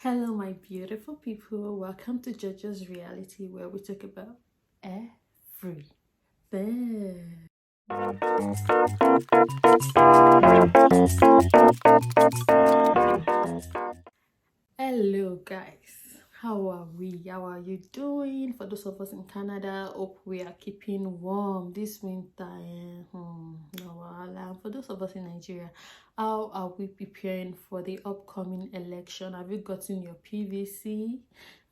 Hello, my beautiful people. Welcome to Judge's Reality, where we talk about everything. Hello, guys. How are we? How are you doing? For those of us in Canada, hope we are keeping warm this winter. No wahala. For those of us in Nigeria, how are we preparing for the upcoming election? Have you gotten your PVC?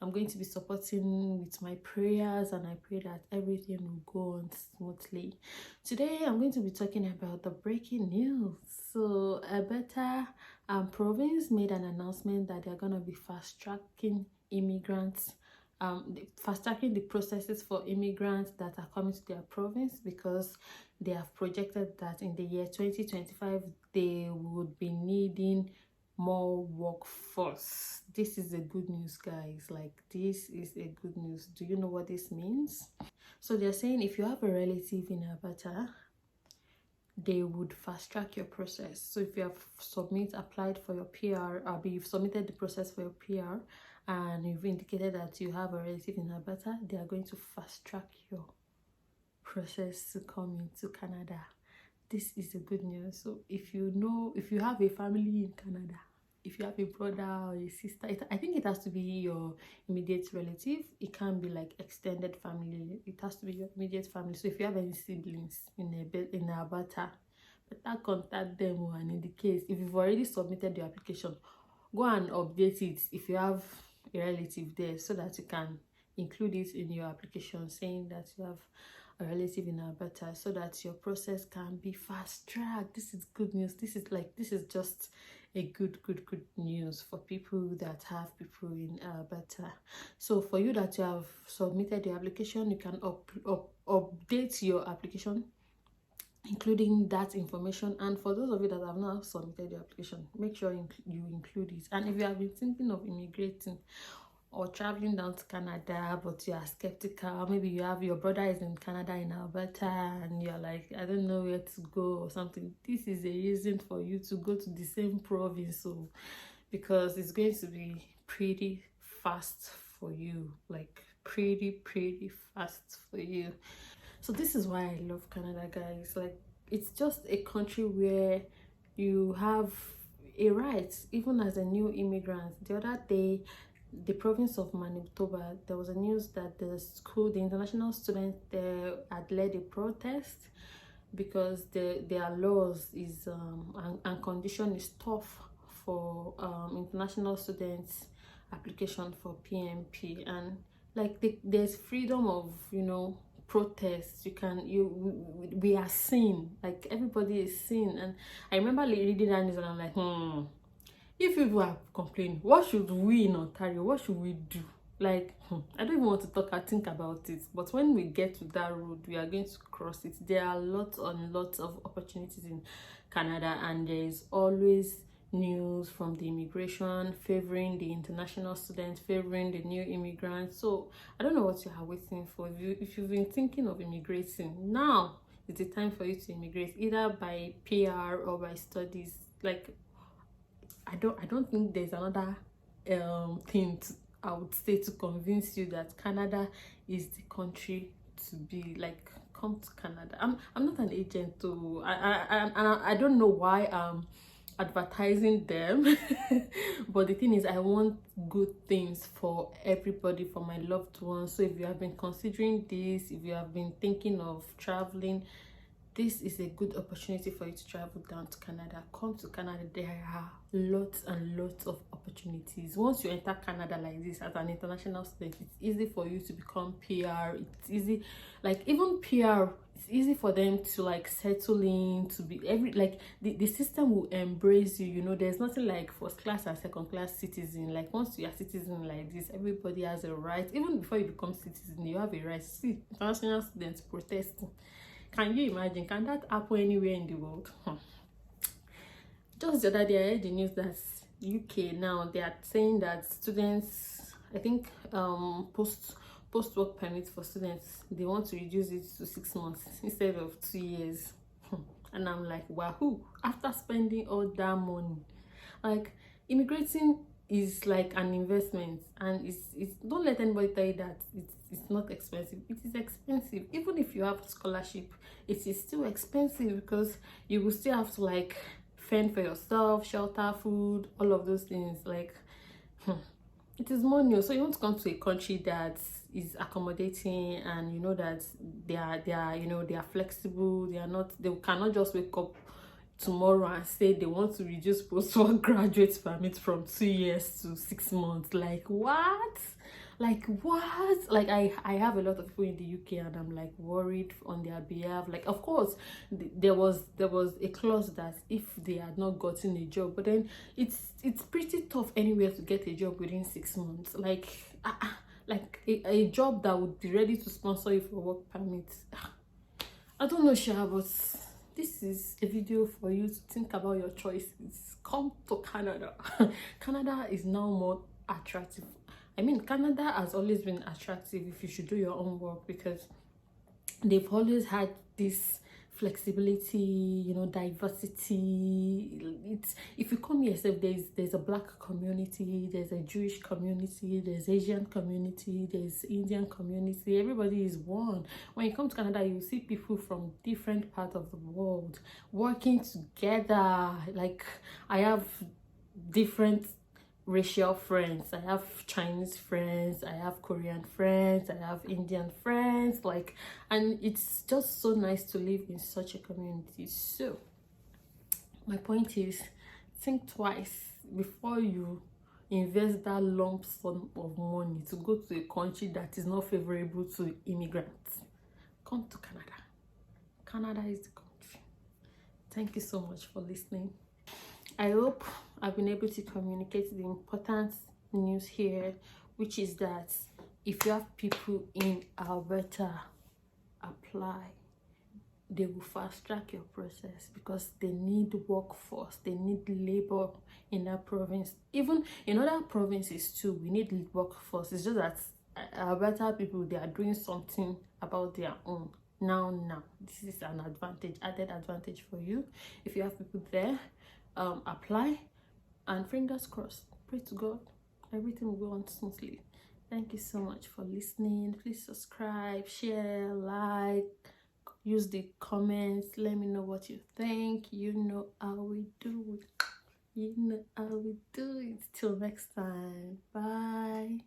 I'm going to be supporting with my prayers, and I pray that everything will go on smoothly. Today, I'm going to be talking about the breaking news. So, Alberta province made an announcement that they're going to be fast-tracking immigrants, fast-tracking the processes for immigrants that are coming to their province, because they have projected that in the year 2025 they would be needing more workforce. This is a good news, guys. Like, this is a good news. Do you know what this means? So they're saying if you have a relative in Alberta, they would fast track your process. So if you have applied for your PR, or you've submitted the process for your PR, and you've indicated that you have a relative in Alberta, they are going to fast track your process to come into Canada. This is the good news. So if you have a family in Canada, if you have a brother or a sister, I think it has to be your immediate relative. It can't be like extended family. It has to be your immediate family. So if you have any siblings in Alberta, better contact them. And in the case, if you've already submitted your application, go and update it if you have a relative there, so that you can include it in your application, saying that you have a relative in Alberta, so that your process can be fast tracked. This is good news. This is just a good news for people that have people in Alberta. So for you that you have submitted your application, you can update your application, including that information. And for those of you that have not submitted your application, make sure you include it. And if you have been thinking of immigrating or traveling down to Canada, but you are skeptical, maybe you have your brother is in Canada, in Alberta, and you're like, I don't know where to go or something, this is a reason for you to go to the same province. So because it's going to be pretty fast for you, like pretty fast for you. So this is why I love Canada, guys. Like, it's just a country where you have a right, even as a new immigrant. The other day, the province of Manitoba, there was a news that the international students there had led a protest because their laws is and condition is tough for international students application for PMP. And like there's freedom of protest. We are seen, like everybody is seen. And I remember reading that news and I'm like, if people are complaining, what should we in Ontario, what should we do? Like, I don't even want to talk or think about it, but when we get to that road, we are going to cross it. There are lots and lots of opportunities in Canada, and there is always news from the immigration favoring the international students, favoring the new immigrants. So I don't know what you are waiting for. If you've been thinking of immigrating, now is the time for you to immigrate, either by PR or by studies. Like, I don't think there's another thing I would say to convince you that Canada is the country to be. Like, come to Canada. I'm not an agent, too. I don't know why I'm advertising them but the thing is, I want good things for everybody, for my loved ones. So if you have been considering this, if you have been thinking of traveling, this is a good opportunity for you to travel down to Canada. Come to Canada. There are lots and lots of opportunities. Once you enter Canada like this as an international student, it's easy for you to become PR. It's easy, like even PR, it's easy for them to like settle in, to be the system will embrace you. There's nothing like first class and second class citizen. Like, once you are citizen like this, everybody has a right. Even before you become citizen, you have a right. See, international students protesting. Can you imagine? Can that happen anywhere in the world? Just the other day, I heard the news that UK now, they are saying that students, I think post work permits for students, they want to reduce it to 6 months instead of 2 years. And I'm like, wahoo! After spending all that money, like, immigrating is like an investment, and it's don't let anybody tell you that it's not expensive. It is expensive. Even if you have scholarship, it is still expensive, because you will still have to like fend for yourself, shelter, food, all of those things. Like it is money. So you want to come to a country that is accommodating, and you know that they are you know, they are flexible. They cannot just wake up tomorrow and say they want to reduce post-work graduate permit from 2 years to 6 months. Like what? Like what? Like I have a lot of people in the UK, and I'm like worried on their behalf. Like of course there was a clause that if they had not gotten a job, but then it's pretty tough anywhere to get a job within 6 months. Like like a job that would be ready to sponsor you for work permits. I don't know, Sha, but this is a video for you to think about your choices. Come to Canada. Canada is now more attractive. I mean, Canada has always been attractive if you should do your own work, because they've always had this flexibility, you know, diversity. It's, if you come here, so there's a black community, there's a Jewish community, there's Asian community, there's Indian community. Everybody is one. When you come to Canada, you see people from different parts of the world working together. Like I have different racial friends. I have Chinese friends, I have Korean friends, I have Indian friends, like, and it's just so nice to live in such a community. So my point is, think twice before you invest that lump sum of money to go to a country that is not favorable to immigrants. Come to Canada. Canada is the country. Thank you so much for listening. I hope I've been able to communicate the important news here, which is that if you have people in Alberta apply, they will fast track your process, because they need workforce, they need labor in that province. Even in other provinces too, we need workforce. It's just that Alberta people, they are doing something about their own. Now this is an advantage, added advantage for you. If you have people there, apply, and fingers crossed, pray to God, everything will go on smoothly. Thank you so much for listening. Please subscribe, share, like, use the comments, let me know what you think. You know how we do it. You know how we do it. Till next time, bye.